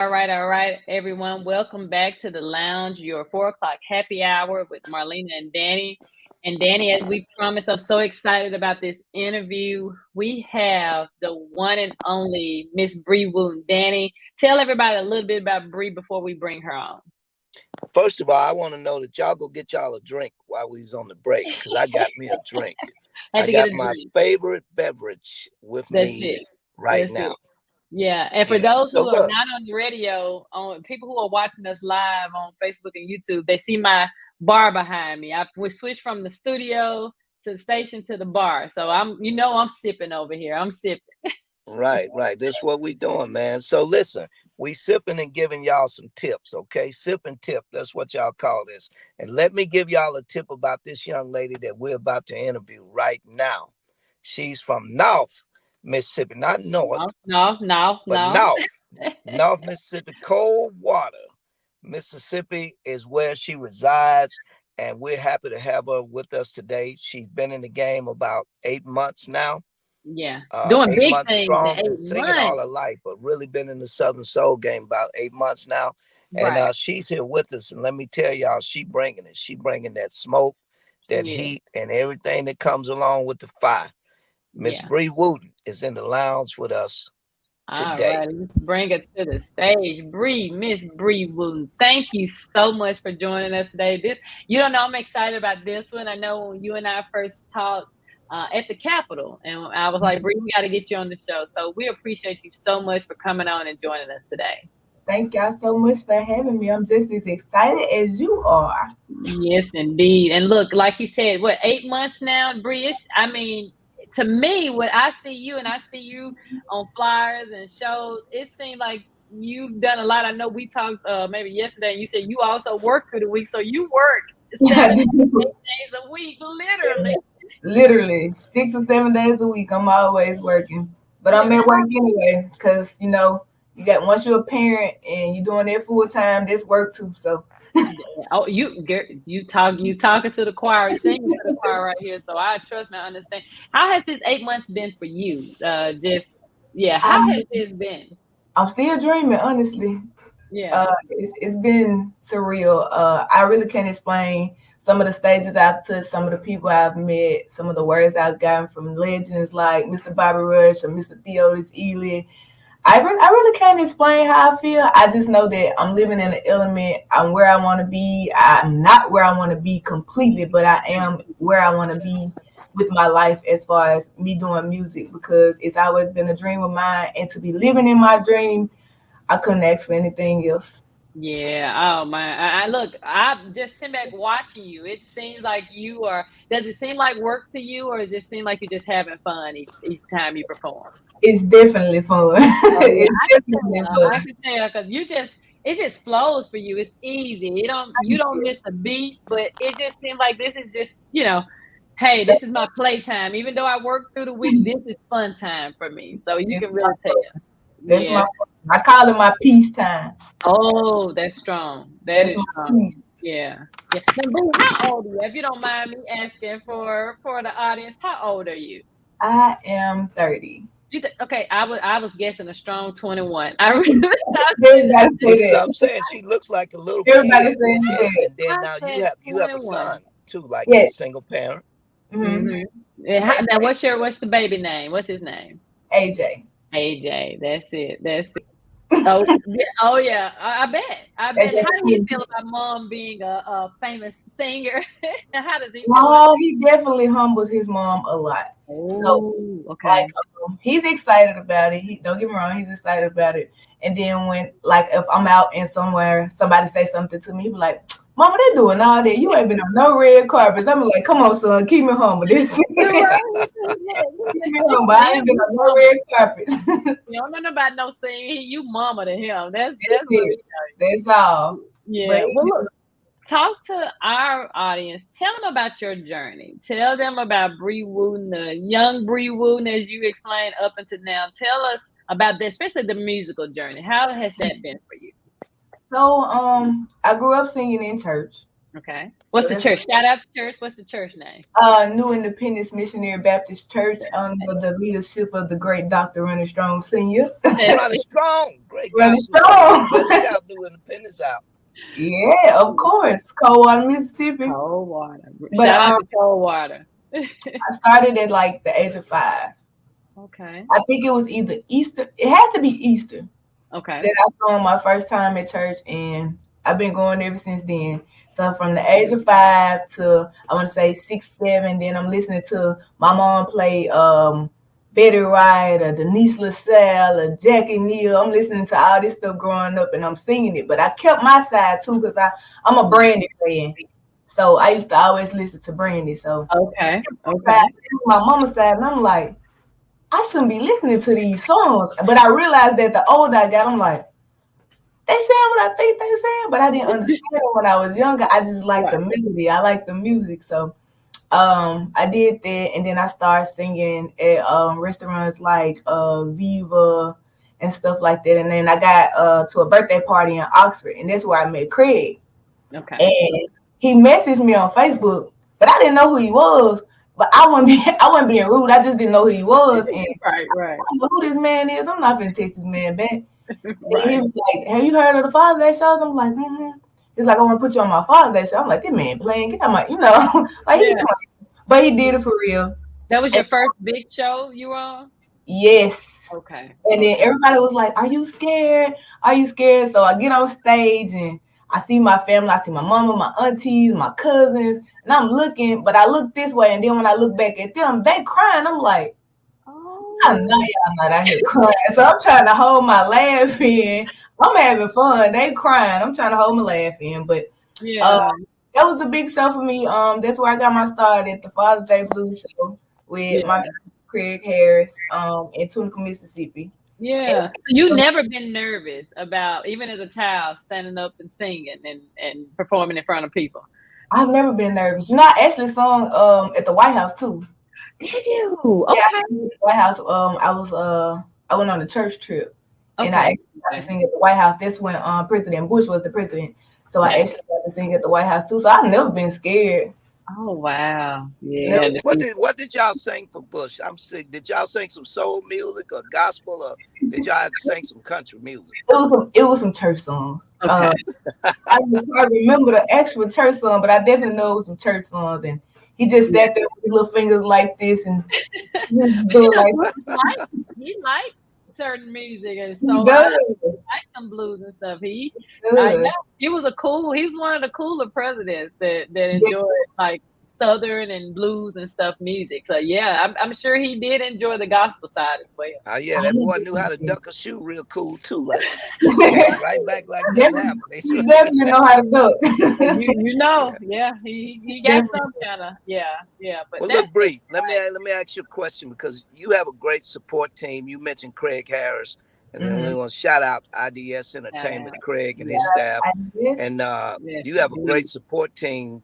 All right, everyone. Welcome back to the lounge, your 4 o'clock happy hour with Marlena and Danny. And Danny, as we promised, I'm so excited about this interview. We have the one and only Miss Bre Wooten. Danny, tell everybody a little bit about Bre before we bring her on. First of all, I want to know that y'all go get y'all a drink while we was on the break, because I got me a drink. Had I to get a got my drink. favorite beverage with That's me it. right That's it. now. Yeah, and for Yeah. those So who are look, not on the radio, on people who are watching us live on Facebook and YouTube, they see my bar behind me. We switched from the studio to the station to the bar, so I'm sipping over here. I'm sipping. right. This is what we doing, man. So listen, we sipping and giving y'all some tips, okay? Sip and tip. That's what y'all call this. And let me give y'all a tip about this young lady that we're about to interview right now. She's from North Mississippi, not North, No, no, no, but no. North Mississippi, cold water. Mississippi is where she resides, and we're happy to have her with us today. She's been in the game about 8 months now, Yeah, doing eight big months things in strong, been eight singing all months. her life, but really been in the Southern Soul game about 8 months now. And Right. she's here with us, and let me tell y'all, she bringing it. She bringing that smoke, that Yeah, heat, and everything that comes along with the fire. Miss yeah. Bre Wooten is in the lounge with us All today. right, let's bring it to the stage. Miss Bre Wooten, thank you so much for joining us today. You don't know, I'm excited about this one. I know when you and I first talked at the Capitol, and I was like, Bre, we got to get you on the show. So we appreciate you so much for coming on and joining us today. Thank y'all so much for having me. I'm just as excited as you are. Yes, indeed. And look, like you said, what, 8 months now, Bre? To me, when I see you and I see you on flyers and shows, it seems like you've done a lot. I know we talked maybe yesterday, and you said you also work through the week, so you work I 7 days do. a week, literally. Literally 6 or 7 days a week. I'm always working, but I'm at work anyway because you got once you're a parent and you're doing it full time, this work too. So Yeah. Oh, you talking to the choir, singing to the choir right here. So I trust me, I understand. How has this 8 months been for you? How has I'm this been? I'm still dreaming, honestly. Yeah, It's been surreal. I really can't explain some of the stages I've touched, some of the people I've met, some of the words I've gotten from legends like Mr. Bobby Rush or Mr. Theodis Ely. I really can't explain how I feel. I just know that I'm living in the element. I'm where I want to be. I'm not where I want to be completely, but I am where I want to be with my life as far as me doing music because it's always been a dream of mine. And to be living in my dream, I couldn't ask for anything else. yeah. Oh man, I look. I just sitting back watching you. It seems like you are. Does it seem like work to you, or does it just seem like you're just having fun each time you perform? It's definitely fun. Oh yeah, It's I can definitely tell. I fun. can tell because it just flows for you. It's easy. You don't miss a beat, but it just seems like this is just hey, this is my playtime. Even though I work through the week, this is fun time for me. So you It's can my really tell. fun. That's Yeah. my fun. I call it my peace time. Oh, that's strong. That That's is my strong. peace. Yeah. Yeah. Now, Boo, how old are you? If you don't mind me asking for the audience, how old are you? I am 30. Okay, I was guessing a strong 21. I really I said Everybody say See, that. I'm saying she looks like a little Everybody kid, say that. and then I now you said have a 21. son too, like you're a Yes. single parent. Mm-hmm. Mm-hmm. Yeah, now what's the baby name? What's his name? AJ. AJ. That's it. That's it. Oh, yeah. Oh yeah. I bet. I bet. AJ. How do he feel about mom being a famous singer? How does he feel about Oh, he definitely humbles his mom a lot. So, Oh, like, okay. he's excited about it. He don't get me wrong, he's excited about it. And then when, like, if I'm out and somewhere, somebody say something to me, he be like, "Mama, they doing all that. You ain't been on no red carpets." I'm like, "Come on, son, keep me humble. This You're keep right. He said, me you humble. I damn ain't been you on no mama. red carpets." You don't know about no singing. You mama to him. That's That's what it. he knows. That's all. But Yeah. Well, look. Talk to our audience. Tell them about your journey. Tell them about Bre Wooten, the young Bre Wooten, as you explained up until now. Tell us about that, especially the musical journey. How has that been for you? so I grew up singing in church. Okay. What's So the that's church? Shout out to church. What's the church name? New Independence Missionary Baptist Church under the leadership of the great Dr. Running Strong Senior. Running strong. Great Running gospel strong. singers. Let's shout New Independence out. Yeah, of course. Coldwater, Mississippi. Cold water. But Shout out to cold water. I started at like the age of 5. Okay. I think it was either Easter. It had to be Easter. Okay. That I saw my first time at church, and I've been going ever since then. So from the age of 5 to I want to say 6, 7, then I'm listening to my mom play Betty Wright or Denise LaSalle or Jackie Neal. I'm listening to all this stuff growing up, and I'm singing it. But I kept my side too because I'm a Brandy fan. So I used to always listen to Brandy. So Okay. my mama's side, and I'm like, I shouldn't be listening to these songs. But I realized that the older I got, I'm like, they saying what I think they saying, but I didn't understand it when I was younger. I just like the melody. I like the music. So I did that, and then I started singing at restaurants like Viva and stuff like that. And then I got to a birthday party in Oxford, and that's where I met Craig. Okay. And he messaged me on Facebook, but I didn't know who he was. But I wasn't being rude. I just didn't know who he was. And right. I don't know who this man is. I'm not gonna text this man back. Right. And he was like, "Have you heard of the Father's Day shows?" I'm like, "Mm-hmm." He's like, "I want to put you on my Father's Day show." I'm like, "This man playing, get out my, like he playing." But he did it for real. That was your first big show you were on? Yes. Okay. And then everybody was like, "Are you scared? Are you scared?" So I get on stage and I see my family. I see my mama, my aunties, my cousins, and I'm looking, but I look this way, and then when I look back at them, they crying. I'm like, I know y'all not out here crying. So I'm trying to hold my laugh in. I'm having fun. They crying. I'm trying to hold my laugh in. But that was the big show for me. That's where I got my start at the Father's Day Blues show with my Craig Harris in Tunica, Mississippi. Yeah. So you never been nervous about, even as a child, standing up and singing and performing in front of people? I've never been nervous. I actually sung at the White House too. Did you? Okay. Yeah, at the White House. I went on a church trip, and I actually got to sing at the White House. That's when President Bush was the president. So I actually got to sing at the White House too. So I've never been scared. Oh wow! Yeah. What did y'all sing for Bush? I'm sick. Did y'all sing some soul music or gospel, or did y'all have to sing some country music? It was some church songs. Okay. I remember the actual church song, but I definitely know it was some church songs. And he just sat there with his little fingers like this and doing like. He liked certain music, and so I like some blues and stuff. He was one of the cooler presidents that enjoyed like Southern and blues and stuff music. So yeah, I'm sure he did enjoy the gospel side as well. That boy knew how to duck a shoe real cool too. Like right back like that happened. He definitely know how to duck. He got some kind of But well, look, Bre, let me ask you a question, because you have a great support team. You mentioned Craig Harris, and then we want to shout out IDS Entertainment, Craig and his staff, and you have a great support team.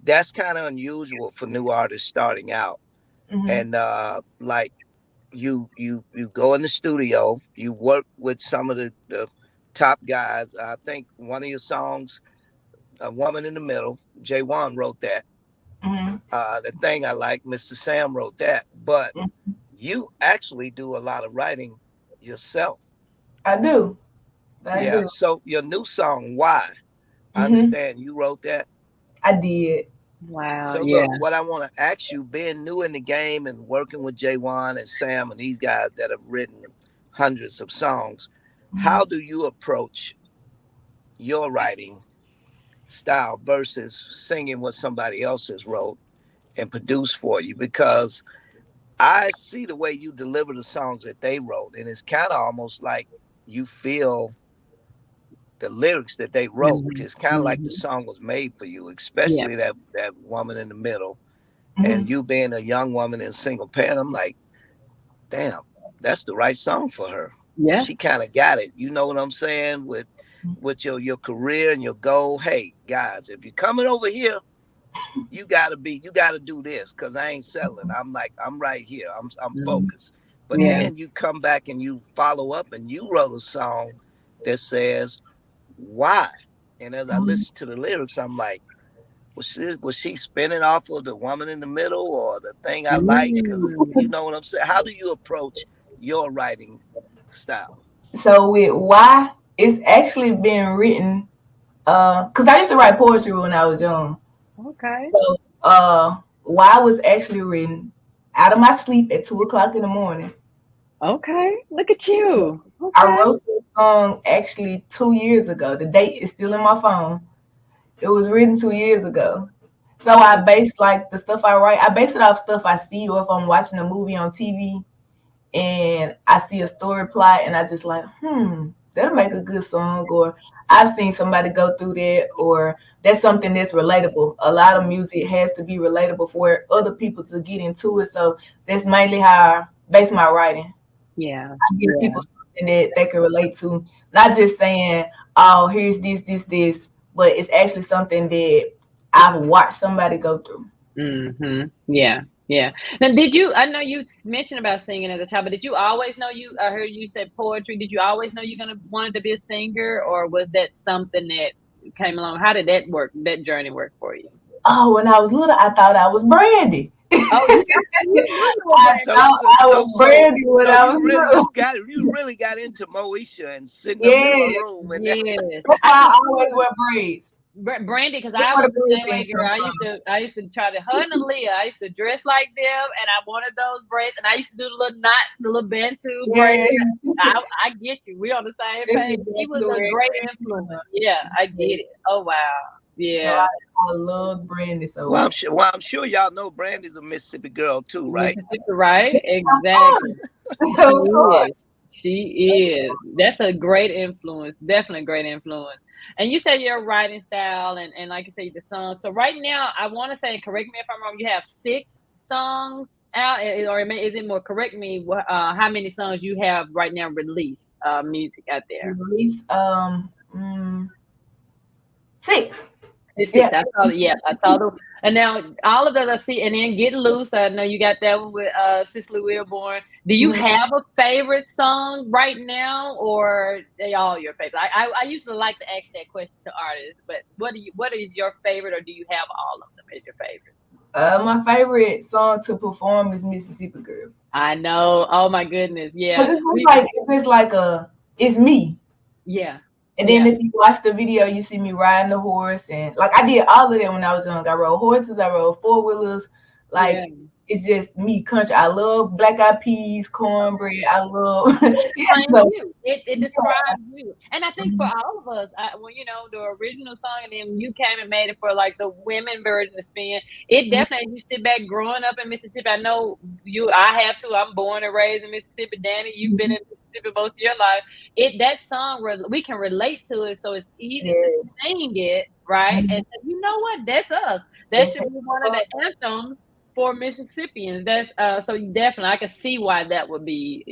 That's kind of unusual for new artists starting out. And like you go in the studio, you work with some of the top guys. I think one of your songs, A Woman in the Middle, J1 wrote that. The thing I like, Mr. Sam wrote that. But you actually do a lot of writing yourself. I do. I do. So your new song, Why? I understand you wrote that. I did. Wow. So look, what I want to ask you, being new in the game and working with J1 and Sam and these guys that have written hundreds of songs, how do you approach your writing style versus singing what somebody else has wrote and produced for you? Because I see the way you deliver the songs that they wrote, and it's kind of almost like you feel the lyrics that they wrote. It's kind of like the song was made for you, especially that Woman in the Middle. And you being a young woman and single parent, I'm like, damn, that's the right song for her. Yeah, she kind of got it. You know what I'm saying? With your career and your goal. Hey guys, if you're coming over here, you gotta do this, because I ain't settling. I'm right here. I'm focused. But then you come back and you follow up and you wrote a song that says why. And as I listen to the lyrics, I'm like, Was she spinning off of the woman in the middle or the thing I like? You Mm. know what I'm saying? How do you approach your writing style? So with why, it's actually been written because I used to write poetry when I was young. Okay. So why was actually written out of my sleep at 2 o'clock in the morning. Okay. Look at you. I Okay. wrote this song actually 2 years ago. The date is still in my phone. It was written 2 years ago. So I base like the stuff I write, I base it off stuff I see, or if I'm watching a movie on TV and I see a story plot and I just like, that'll make a good song. Or I've seen somebody go through that, or that's something that's relatable. A lot of music has to be relatable for other people to get into it. So that's mainly how I base my writing. Yeah. I give Yeah. people something that they can relate to, not just saying, "Oh, here's this," but it's actually something that I've watched somebody go through. Yeah. Yeah. Now, did you? I know you mentioned about singing as a child, but did you always know you? I heard you said poetry. Did you always know you're gonna wanted to be a singer, or was that something that came along? How did that work? That journey work for you? Oh, when I was little, I thought I was Brandy. Oh, you knew you were I brave. So thought so I so was so Brandy when so I was little. you really got into Moesha and sitting up in her Yes, room and that. Yes, that's I why can I see always it. wear braids. Brandy, because That's I where was the the braid same way, thing girl. come from. I used to dress her and Aaliyah. I used to dress like them, and I wanted those braids, and I used to do the little knots, the little Bantu Yeah, braids. I get you. We on the same that's page. She exactly was a where it great came influence. from. Yeah, I Yeah. get it. Oh wow. So Yeah, I love Brandy. Well, So I'm sure y'all know Brandy's a Mississippi girl too, right? Mississippi, right? of course, Exactly. She of course. is. She is. That's a great influence. Definitely a great influence. And you said your writing style and like you say the songs. So right now, I want to say, correct me if I'm wrong. You have 6 songs out, or is it more? Correct me. How many songs you have right now released? Music out there. Release 6. It's Yeah. 6. I saw the yeah, I saw the and now all of those I see and then Get Loose. I know you got that one with Cicely Wilborn. Do you Mhm. have a favorite song right now or they all your favorite? I usually like to ask that question to artists, but what is your favorite or do you have all of them as your favorite? My favorite song to perform is Mississippi Girl. I know. Oh my goodness. Cause Yeah. it's me. Yeah. And then Yeah. if you watch the video, you see me riding the horse, and like I did all of that when I was young. I rode horses, I rode 4 wheelers. Yeah. Like it's just me, country. I love black eyed peas, cornbread. I love It yeah. explains So you. It describes you. And I think for all of us, when you know the original song, and then you came and made it for like the women version of Spin. It definitely. You sit back growing up in Mississippi. I know you. I have too. I'm born and raised in Mississippi. Danny, you've been in Mississippi most of your life. That song we can relate to it, so it's easy to yeah. sing it, right? And you know what? That's us. That That's should be one of the anthems for Mississippians. That's so definitely I can see why that would be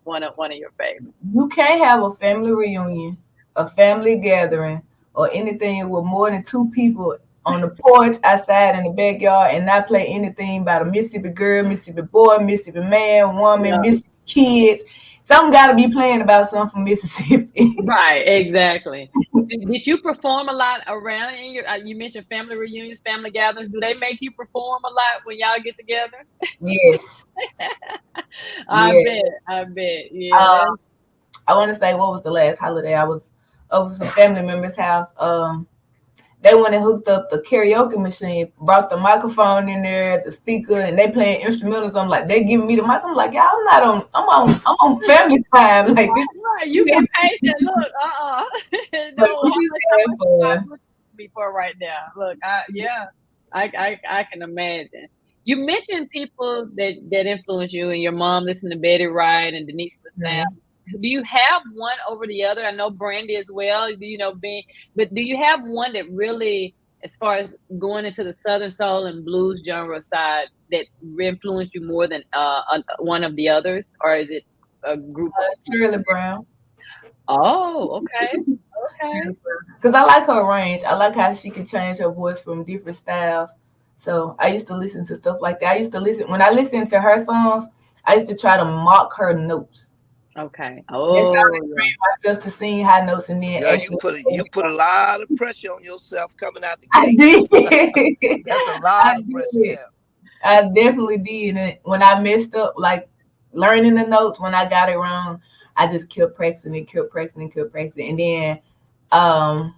one of your favorites. you can't have a family reunion, a family gathering, or anything with more than 2 people on the porch, outside, in the backyard, and not play anything by the Mississippi girl, Mississippi boy, Mississippi man, woman, Yeah. Mississippi kids. Something got to be playing about something from Mississippi. Right, exactly. Did you perform a lot around in your you mentioned family reunions, family gatherings. Do they make you perform a lot when y'all get together? Yes, I yes. bet. I bet. Yeah, Uh, that's I want to say, what was the last holiday I was over some family members' house? They went and hooked up the karaoke machine, brought the microphone in there, the speaker, and they playing instrumentals. I'm like, they giving me the mic. I'm like, y'all, I'm on family time. Like this, right. You get patient. Look, but no, we how just much had time fun. looking me for right now? Look, I can imagine. You mentioned people that influence you, and your mom listened to Betty Wright and Denise LaSalle. Mhm. Do you have one over the other? I know Brandy as well. But do you have one that really, as far as going into the Southern soul and blues genre side, that influenced you more than one of the others, or is it a group of? Shirley Brown. Oh, okay, okay. Because I like her range. I like how she can change her voice from different styles. So I used to listen to stuff like that. I used to listen when I listened to her songs. I used to try to mock her notes. Okay. That's how Oh, I yeah. train myself to sing high notes and then Girl, actually. you put a lot of pressure on yourself coming out the I gate. did. That's a I lot of pressure did. there. I definitely did. And when I messed up, like learning the notes, when I got it wrong, I just kept practicing and kept practicing and kept practicing. And then, um,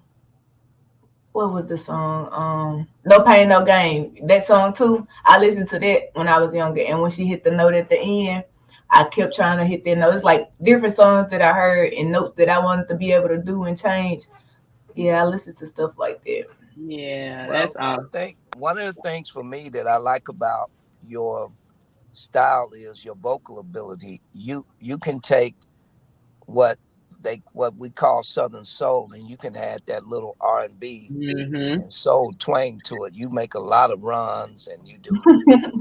what was the song? No Pain, No Gain. That song too. I listened to that when I was younger. And when she hit the note at the end, I kept trying to hit that note. It's like different songs that I heard and notes that I wanted to be able to do and change. Yeah, I listened to stuff like that. Yeah, that's Well, I awesome. think one of the things for me that I like about your style is your vocal ability. You can take what we call Southern soul, and you can add that little R&B Mm-hmm. and soul twang to it. You make a lot of runs, and you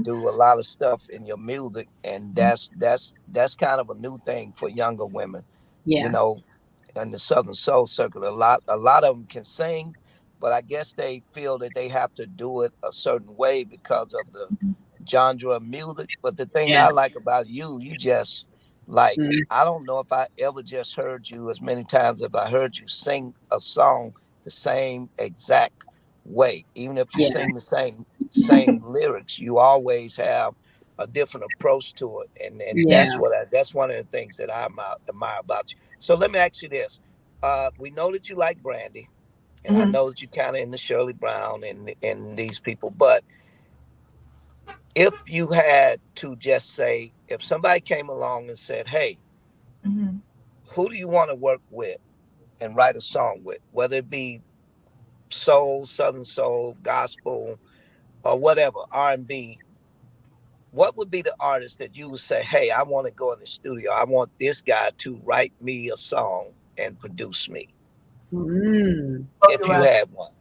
do a lot of stuff in your music, and that's kind of a new thing for younger women. You Yeah. know, in the Southern Soul Circle, a lot of them can sing, but I guess they feel that they have to do it a certain way because of the genre of music. But the thing Yeah. I like about you, you just like, Mm-hmm. I don't know if I ever just heard you as many times if I heard you sing a song the same exact way. Even if you Yeah. sing the same lyrics, you always have a different approach to it, and Yeah. that's one of the things that I admire about you. So let me ask you this: we know that you like Brandy, and I Mhm, know that you kind of in the Shirley Brown and these people, but if you had to just say, if somebody came along and said, "Hey, mhm, who do you want to work with and write a song with, whether it be soul, southern soul, gospel, or whatever, R&B, what would be the artist that you would say, hey, I want to go in the studio. I want this guy to write me a song and produce me, Mm. Smokey if you Robinson. had one?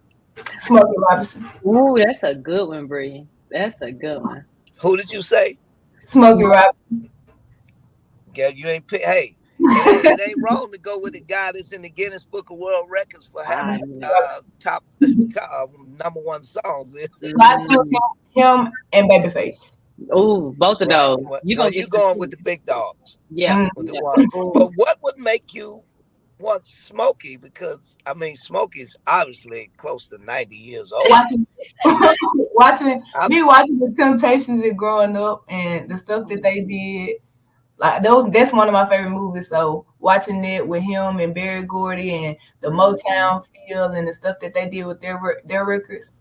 Smokey Robinson. Ooh, that's a good one, Bree. That's a good one. Who did you say? Smokey Smoke. Robinson. Yeah, you ain't pick. Hey, it ain't wrong to go with the guy that's in the Guinness Book of World Records for I having know. top number one songs. I choose Mm-hmm. him and Babyface. Ooh, both of Right. those. Well, You're well, gonna you get some going with tea. the big dogs, Yeah. Mm. with the Yeah. one. Ooh. But what would make you want Smokey? Because I mean, Smokey's obviously close to 90 years old. Watching, And I'm watching the Temptations and growing up and the stuff that they did. Like those, that's one of my favorite movies. So watching it with him and Barry Gordy and the Mm-hmm. Motown feel and the stuff that they did with their records,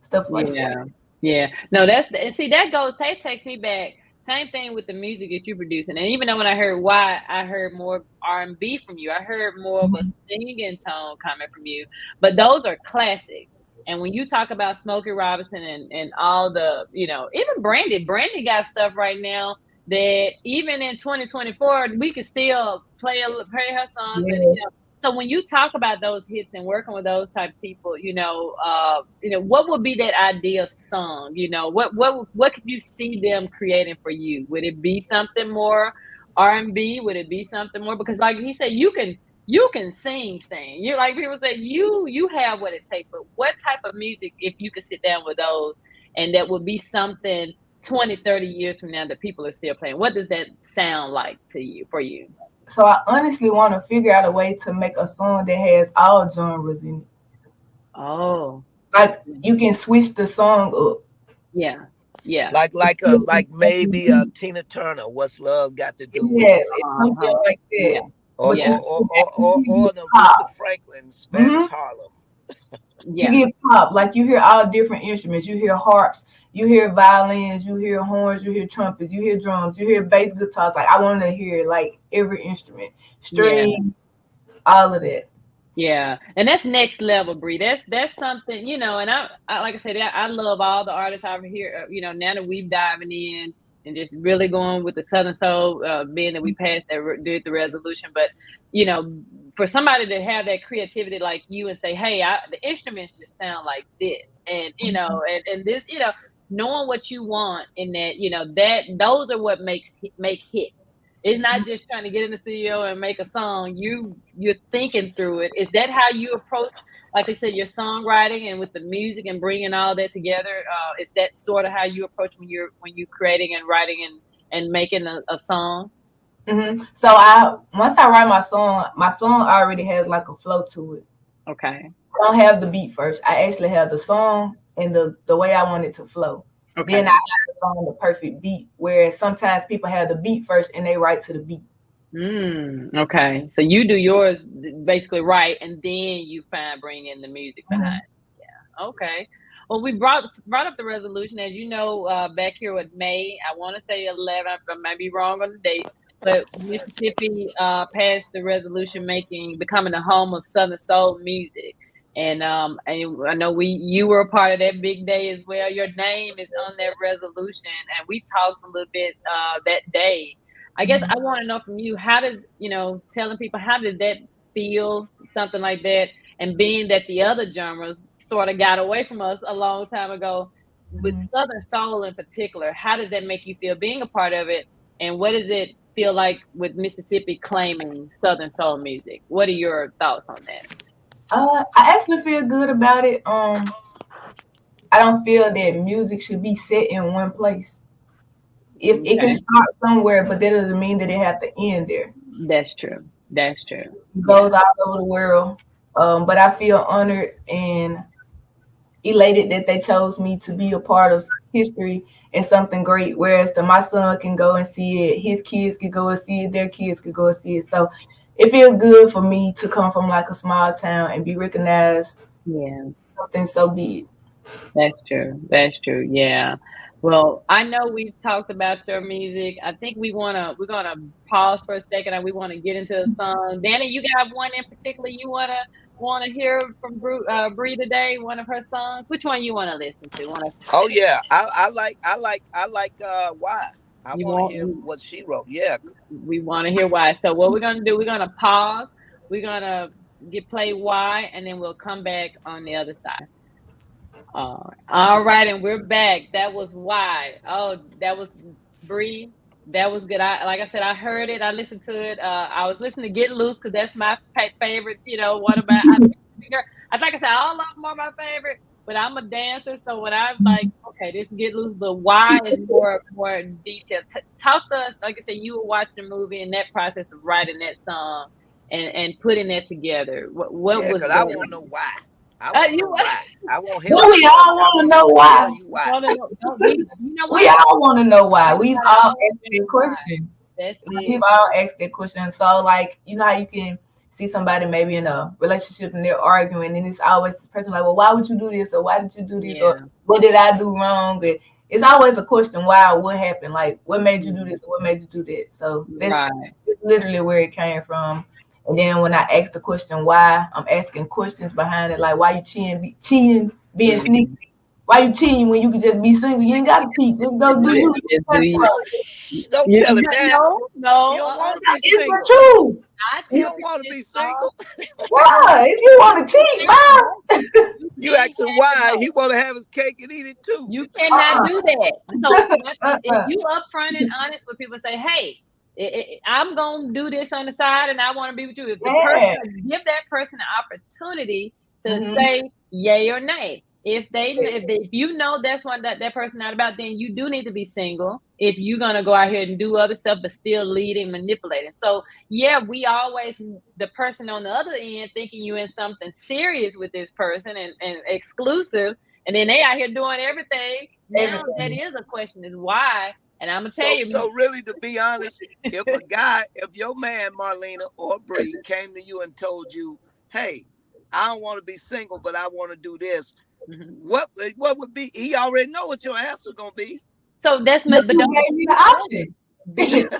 stuff like that. Yeah, yeah. No, and see that goes. That takes me back. Same thing with the music that you're producing. And even though when I heard why, I heard more R&B from you. I heard more of a Mhm. singing tone coming from you. But those are classics. And when you talk about Smokey Robinson and all the, even Brandy got stuff right now that even in 2024 we could still play her songs. And Yeah. so when you talk about those hits and working with those type of people, what would be that ideal song? What could you see them creating for you? Would it be something more R&B? Would it be something more? Because like he said, you can sing. You like people say you have what it takes. But what type of music, if you could sit down with those and that would be something 20, 30 years from now that people are still playing? What does that sound like to you for you? So I honestly want to figure out a way to make a song that has all genres in it. Oh, Like you can switch the song up. yeah, yeah. like maybe Tina Turner. What's love got to do with Yeah, it? it's something Uh-huh. like Yeah, that. Or But you yeah, or still or you or, still or get an Aretha pop. Franklin, Hmm. Spanish Harlem. You yeah, get pop. Like you hear all different instruments. You hear harps, you hear violins, you hear horns, you hear trumpets, you hear drums, you hear bass guitars. Like I want to hear like every instrument, yeah. string, all of that. Yeah, and that's next level, Bree. That's something, and I like I said, I love all the artists over here. Now that we've diving in and just really going with the Southern Soul, being that we passed did the resolution, but you know, for somebody to have that creativity like you and say, hey, the instruments just sound like this, and and this, knowing what you want in that, that those are what make hits. It's not just trying to get in the studio and make a song. You're thinking through it. Is that how you approach, like I said, your songwriting and with the music and bringing all that together? Is that sort of how you approach when you're creating and writing and making a song? So once I write my song already has like a flow to it. Okay. I don't have the beat first. I actually have the song and the way I want it to flow. Okay. Then I have the song, the perfect beat. Whereas sometimes people have the beat first and they write to the beat. Okay. So you do yours basically right, and then you bring in the music behind. Yeah. Okay. Well, we brought up the resolution, as you know, back here with May. I want to say 11. I might be wrong on the date, but Mississippi passed the resolution becoming the home of Southern soul music. And I know you were a part of that big day as well. Your name is on that resolution, and we talked a little bit that day. I guess I want to know from you, how does, telling people, how did that feel, something like that, and being that the other genres sort of got away from us a long time ago, with Southern soul in particular, how does that make you feel being a part of it, and what does it feel like with Mississippi claiming Southern soul music? What are your thoughts on that? I actually feel good about it. I don't feel that music should be set in one place. If it can Okay. start somewhere, but that doesn't mean that it have to end there. That's true. That's true. It goes all over the world. But I feel honored and elated that they chose me to be a part of history and something great. Whereas my son can go and see it, his kids can go and see it, their kids can go and see it. So it feels good for me to come from like a small town and be recognized. Yeah. Something so big. That's true. That's true. Yeah. Well, I know we've talked about your music. I think we're gonna pause for a second, and we want to get into the song. Danny, you got one in particular you wanna hear from Bre today? One of her songs. Which one you want to listen to? Oh yeah, why? I You want to hear want? what she wrote. Yeah. We want to hear why. So what we're gonna do? We're gonna pause. We're gonna play why, and then we'll come back on the other side. All right, and we're back. That was why. Oh, that was Bre. That was good. Like I said, I heard it. I listened to it. I was listening to Get Loose because that's my favorite. One of my. Like I said, all of them are my favorite. But I'm a dancer, so when I'm like, okay, this Get Loose, but why is more detailed. Talk to us. Like I said, you were watching the movie and that process of writing that song and putting that together. What Yeah, was because I want to know why. I want to know why. I want him. We all want to know why. We all want to know why. We've all asked that question. We've all asked that question. So, like, you know how you can see somebody maybe in a relationship and they're arguing, and it's always this person like, well, why would you do this? Or why did you do this? Or what did I do wrong? And it's always a question, why, what happened? Like, what made you do this? Or what made you do that? So that's literally where it came from. And then when I ask the question why, I'm asking questions behind it, like why you cheating, being sneaky. Why you cheating when you can just be single? You ain't gotta cheat. Just go do you. Don't tell him that. No. You don't want to be single. It's the truth. You don't want to be single. Why? If you want to cheat, bye. You asking why? He want to have his cake and eat it too. You cannot do that. So if you upfront and honest with people, say, hey, I'm gonna do this on the side, and I want to be with you. If the person, give that person an opportunity to say yay or nay. If you know that's what that person not about, then you do need to be single. If you're gonna go out here and do other stuff, but still leading, manipulating. So yeah, we always the person on the other end thinking you in something serious with this person and exclusive, and then they out here doing everything. Now that is a question: is why? And I'm gonna tell you. So really, to be honest, if your man Marlena or Bre came to you and told you, "Hey, I don't want to be single, but I want to do this," what would be? He already know what your answer gonna be. So that's but don't give me the option. Give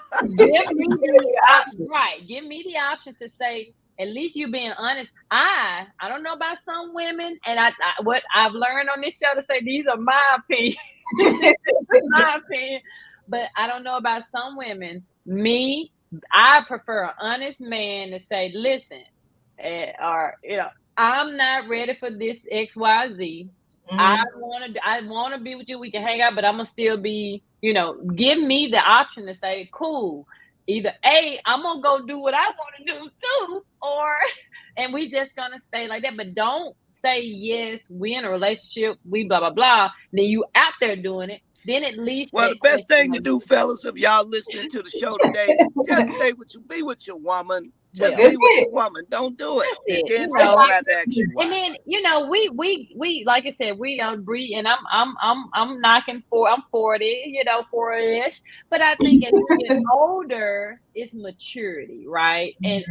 me the option. Right. Give me the option to say, at least you being honest. I don't know about some women, and I what I've learned on this show to say these are my opinions. My opinion. But I don't know about some women. Me, I prefer an honest man to say, listen, I'm not ready for this XYZ. I want to be with you. We can hang out, but I'm gonna still be, give me the option to say, cool. Either A, I'm gonna go do what I want to do too, and we just gonna stay like that. But don't say yes, we in a relationship, we blah blah blah. Then you out there doing it. then at least Well, the best thing to do, fellas, if y'all listening to the show today, just stay with you, be with your woman. Just be with your woman. Don't do it. And then she won't have to ask you why. And then we like I said, we are Bre, and I'm knocking I'm 40, 40-ish. But I think as you get older, it's maturity, right? And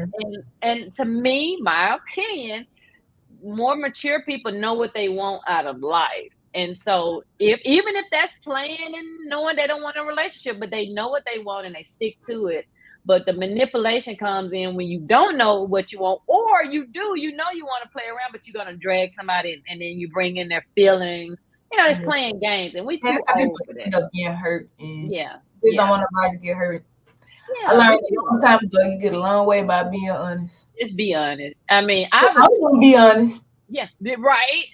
to me, my opinion, more mature people know what they want out of life. And so even if that's playing and knowing they don't want a relationship, but they know what they want and they stick to it. But the manipulation comes in when you don't know what you want, or you do, you want to play around, but you're going to drag somebody in, and then you bring in their feelings. It's playing games, and we too old for that. End up getting hurt. And they don't want nobody to get hurt. I learned a long time ago, you get a long way by being honest. Just be honest. I mean, I'm going to be honest. Yeah, right.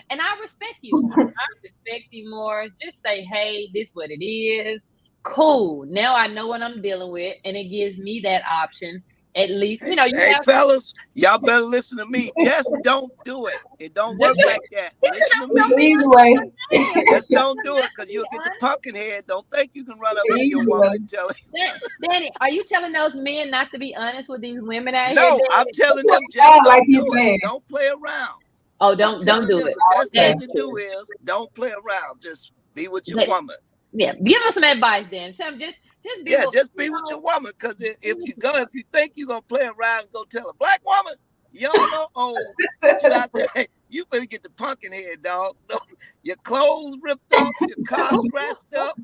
And I respect you. I respect you more. Just say, hey, this what it is. Cool. Now I know what I'm dealing with, and it gives me that option. At least, Hey, fellas, y'all better listen to me. Just don't do it. It don't work like that. Listen to me. Either way. Just don't do it, because you'll get the pumpkin head. Don't think you can run up to your woman and tell her. Danny, are you telling those men not to be honest with these women out here? No, I'm telling them just don't play around. Oh, don't do it. The best thing to do is don't play around. Just be with your woman. Yeah, give them some advice, then. Tell them just be with your woman, because if you think you're gonna play around and go tell a black woman, you don't know, you out there, you finna get the pumpkin head, dog. Your clothes ripped up, your car scratched up,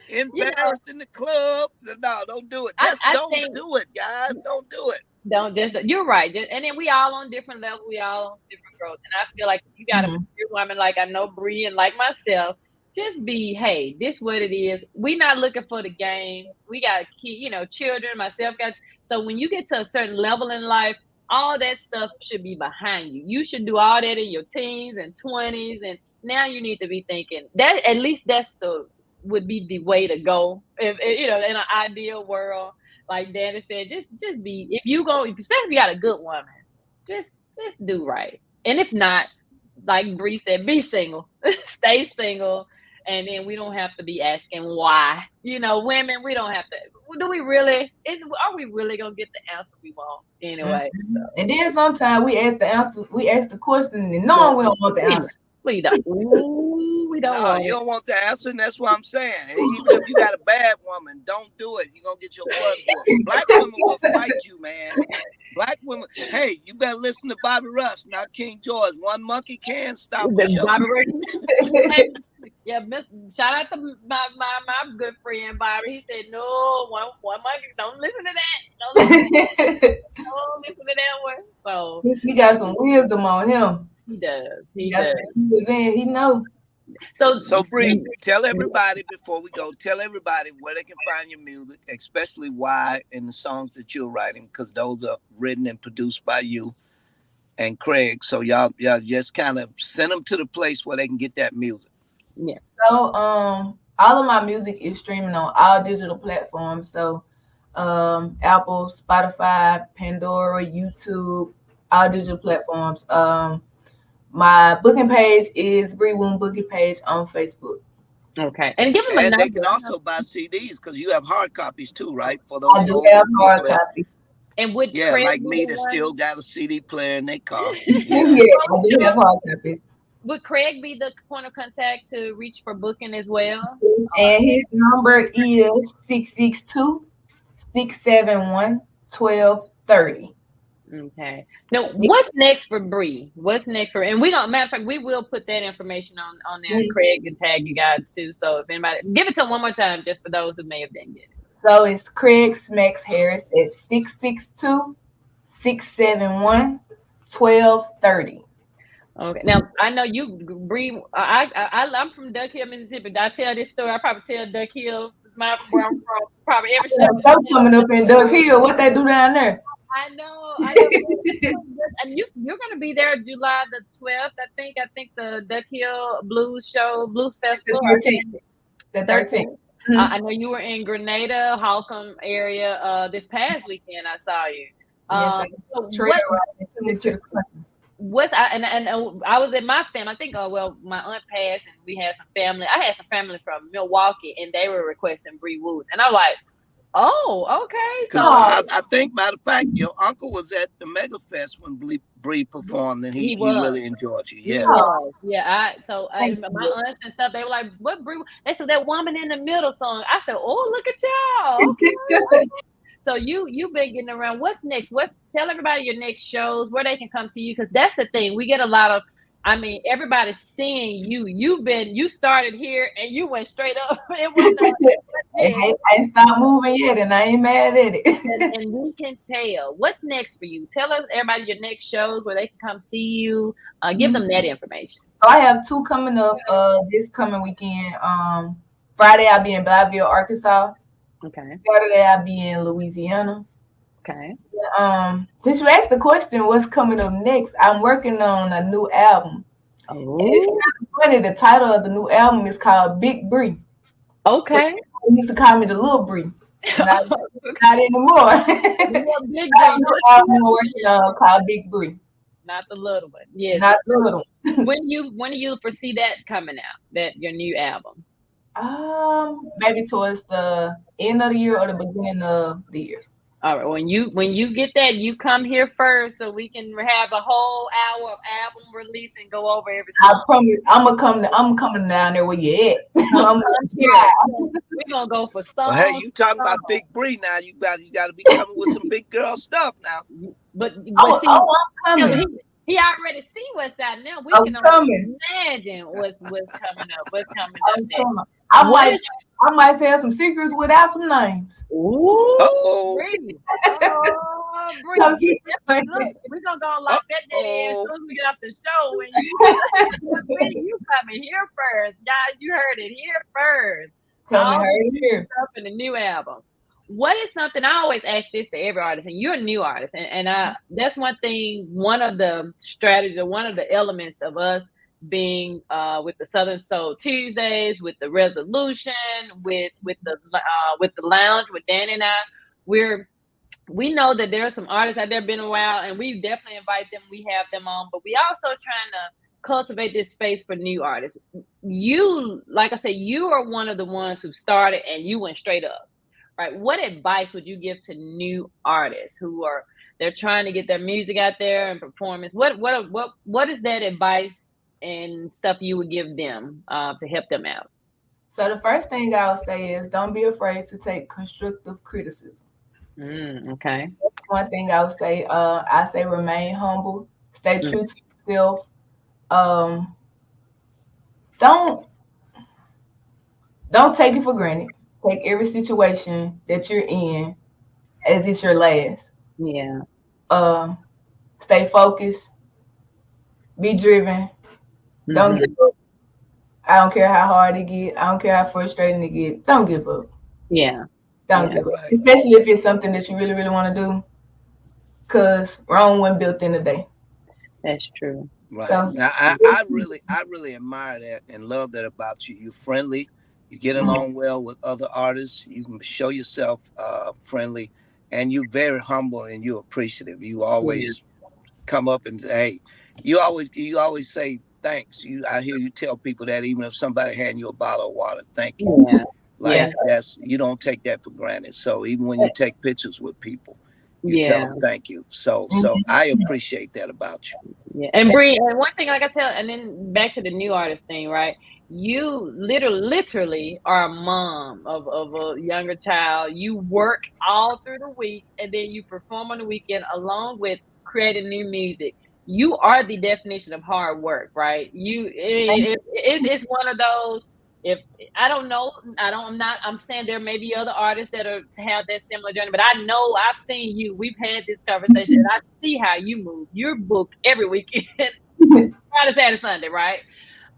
embarrassed in the club. No, don't do it. Just don't do it, guys. Don't do it. You're right. And then we all on different levels. We all on different growth. And I feel like you got a mature woman, like I know Bre, and like myself. Just be, hey, this what it is. We not looking for the games. We got children, myself got. So when you get to a certain level in life, all that stuff should be behind you. You should do all that in your teens and 20s. And now you need to be thinking that at least would be the way to go. If in an ideal world, like Danny said, just be, especially if you got a good woman, just do right. And if not, like Bre said, be single, stay single. And then we don't have to be asking why. Women, we don't have to. Do we really? Are we really gonna get the answer we want anyway? So. And then sometimes we ask the answer. We ask the question, and no, we don't want the answer. We don't. We don't. No, you don't want the answer, and that's what I'm saying. And even if you got a bad woman, don't do it. You're gonna get your blood whooped. Black women will fight you, man. Black women. Hey, you better listen to Bobby Rush, not King George. One monkey can stop the show. Yeah, shout out to my good friend Bobby. He said, "No, one monkey. Don't listen to that. Don't listen to that one." So he got some wisdom on him. He does. He knows. So Bre, tell everybody before we go. Tell everybody where they can find your music, especially why and the songs that you're writing, because those are written and produced by you and Craig. So y'all just kind of send them to the place where they can get that music. Yeah. So all of my music is streaming on all digital platforms. So Apple, Spotify, Pandora, YouTube, all digital platforms. My booking page is Bre Wooten booking page on Facebook. Okay, and give them a number. They can also buy CDs, because you have hard copies too, right? For those I do have hard copies. And would Craig like me that still got a CD player in their car. Yeah, I do have hard copies. Would Craig be the point of contact to reach for booking as well? And his number is 662-671-1230. Okay. Now, what's next for Bre? What's next for? And matter of fact, we will put that information on there. And Craig can tag you guys too. So if anybody, give it to him one more time, just for those who may have didn't get it. So it's Craig Smacks Harris at 662-671-1230. Okay. Now I know you, Bre. I'm from Duck Hill, Mississippi. Did I tell this story? I probably tell Duck Hill, where I'm from. Probably every show coming up in Duck Hill. What they do down there? I know. And you're going to be there July the 12th. I think the Duck Hill Blues Festival. The 13th. Mm-hmm. I know you were in Grenada, Holcomb area this past weekend. I saw you. I was in my family. I think, oh well, my aunt passed, and we had some family. I had some family from Milwaukee, and they were requesting Bre Wooten, and I'm like, oh, okay. Because So I think, matter of fact, your uncle was at the Mega Fest when Bree performed, and he he was. really enjoyed you. He Yeah. was, yeah. Thank My you. aunts and stuff, they were like, "What Bre?" They said that woman in the middle song. I said, "Oh, look at y'all." Okay. So you've been getting around. What's next? Tell everybody your next shows, where they can come see you, because that's the thing. We get a lot of. I mean, everybody's seeing you. You started here and you went straight up. It wasn't. I ain't stopped moving yet, and I ain't mad at it. And we can tell. What's next for you? Tell us, everybody, your next shows where they can come see you. Give them that information. So I have 2 coming up this coming weekend. Friday I'll be in Blytheville, Arkansas. Okay. Saturday I'll be in Louisiana. Okay. Since you asked the question, what's coming up next? I'm working on a new album. Oh, it's kind of funny. The title of the new album is called Big Bre. Okay. They used to call me the Little Bre. Not anymore. Big new album I'm working on called Big Bre. Not the little one. Yes. Not the little one. when do you foresee that coming out? That your new album? Maybe towards the end of the year or the beginning of the year. All right. When you get that, you come here first so we can have a whole hour of album release and go over everything. I promise I'm coming down there where you at. We're gonna go for some. Well, hey, you talking about Big Bre now? You got to be coming with some big girl stuff now. But see, I'm coming. He already see what's out now. We I'm can coming. imagine what's coming up. What's coming up there. I might say some secrets without some names. Ooh, uh-oh. Bre. We're gonna go lock that in as soon as we get off the show. And you coming here first, guys. You heard it here first. Stuff in the new album. What is something, I always ask this to every artist, and you're a new artist, and that's one thing. One of the strategies, or one of the elements of us being with the Southern Soul Tuesdays, with the Resolution, with the Lounge, with Danny and I, we know that there are some artists out there been a while, and we definitely invite them. We have them on, but we also trying to cultivate this space for new artists. You, like I said, you are one of the ones who started, and you went straight up, right? What advice would you give to new artists who they're trying to get their music out there and performance? What is that advice and stuff you would give them to help them out? So the first thing I would say is don't be afraid to take constructive criticism. Okay. That's one thing I would say. I say remain humble, stay true to yourself. Don't take it for granted. Take every situation that you're in as it's your last. Yeah. Stay focused. Be driven. Don't give up. I don't care how hard it get. I don't care how frustrating it get. Don't give up. Yeah. Don't give up. Especially if it's something that you really, really want to do. Because Rome wasn't built in a day. That's true. Right. So, now, I really admire that and love that about you. You're friendly. You get along well with other artists. You can show yourself friendly, and you're very humble and you're appreciative. You always come up and hey, you always say thanks. I hear you tell people that even if somebody handing you a bottle of water, thank you. Yeah. That's, you don't take that for granted. So even when you take pictures with people, you tell them thank you. So I appreciate that about you. Yeah. And Bre, and one thing, like I tell, and then back to the new artist thing, right? You literally are a mom of a younger child. You work all through the week, and then you perform on the weekend along with creating new music. You are the definition of hard work, right? It's one of those. If I don't know, I'm saying there may be other artists that have that similar journey, but I know I've seen you. We've had this conversation, and I see how you move. You're booked every weekend, Friday, Saturday, Sunday, right?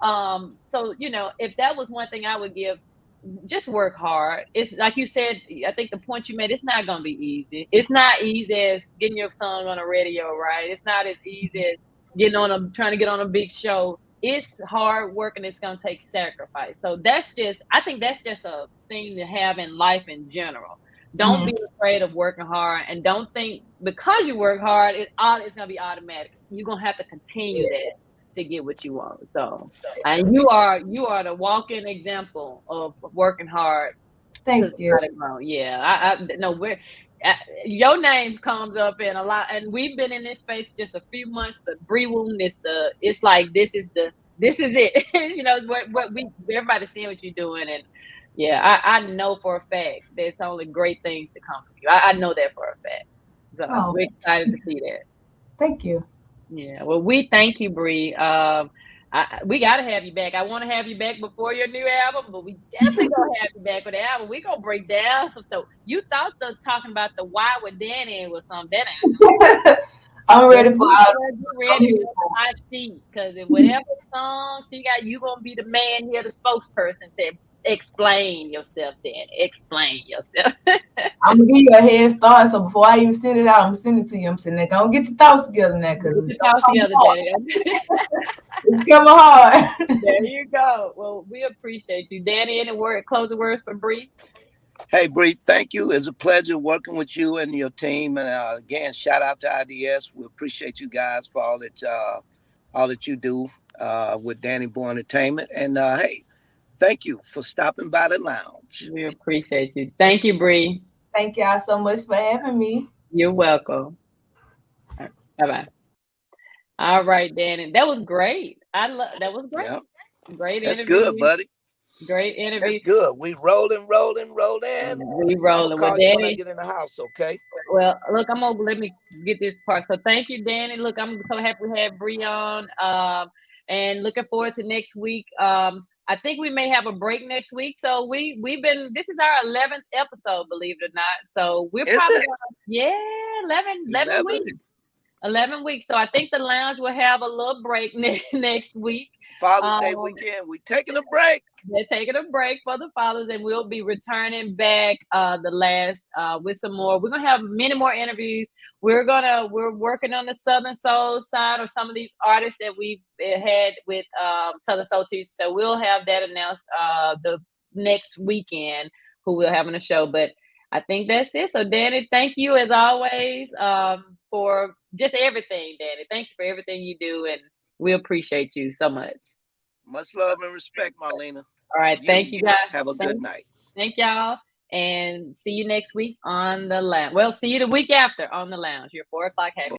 So if that was one thing I would give, just work hard. It's like you said. I think the point you made. It's not gonna be easy. It's not easy as getting your song on the radio, right? It's not as easy as trying to get on a big show. It's hard work and it's going to take sacrifice. So I think that's just a thing to have in life in general. Don't be afraid of working hard, and don't think because you work hard, it's gonna be automatic. You're gonna have to continue that to get what you want. So, and you are the walking example of working hard. Thank you. Yeah, I no, your name comes up in a lot, and we've been in this space just a few months. But Bre Wooten is it's like this is it. You know what everybody's seeing what you're doing, and yeah, I know for a fact there's only great things to come from you. I know that for a fact. So we're excited to see that. Thank you. Yeah, well, we thank you, Bre. We got to have you back. I want to have you back before your new album, but we definitely gonna have you back with the album. We gonna break down some stuff. You thought talking about the why with Danny was something that I'm ready for the hot seat, because in whatever song she got, you gonna be the man here, the spokesperson to explain yourself. Danny, explain yourself. I'm gonna give you a head start, so before I even send it out, I'm gonna send it to you. I'm saying, "Now, go get your thoughts together now, because it's coming hard." There you go. Well, we appreciate you, Danny. Any closing words for Bre? Hey, Bre, thank you. It's a pleasure working with you and your team. And again, shout out to IDS. We appreciate you guys for all that you do with Danny Boy Entertainment. And hey, thank you for stopping by the lounge. We appreciate you. Thank you, Bre. Thank y'all so much for having me. You're welcome. Bye-bye. All right, Danny. That was great. That was great. Yep. Great That's interview. good, buddy. Great interview. That's good. We rolling. We rolling. I'll call you when I get in the house, okay? Well, look, let me get this part. So thank you, Danny. Look, I'm so happy we have Bre on. And looking forward to next week. I think we may have a break next week. So this is our 11th episode, believe it or not. So we're probably 11 weeks. 11 weeks. So I think the lounge will have a little break next week. Father's Day weekend. We're taking a break. They're taking a break for the fathers, and we'll be returning back with some more. We're gonna have many more interviews. We're working on the Southern Soul side of some of these artists that we've had with Southern Soul Tuesday. So we'll have that announced the next weekend who we'll have on the show. But I think that's it. So Danny, thank you as always for just everything, Danny. Thank you for everything you do, and we appreciate you so much. Much love and respect, Marlena. All right. Thank you, guys. Have a good night. Thank y'all. And see you next week on the lounge. Well, see you the week after on the lounge. Your 4 o'clock happy.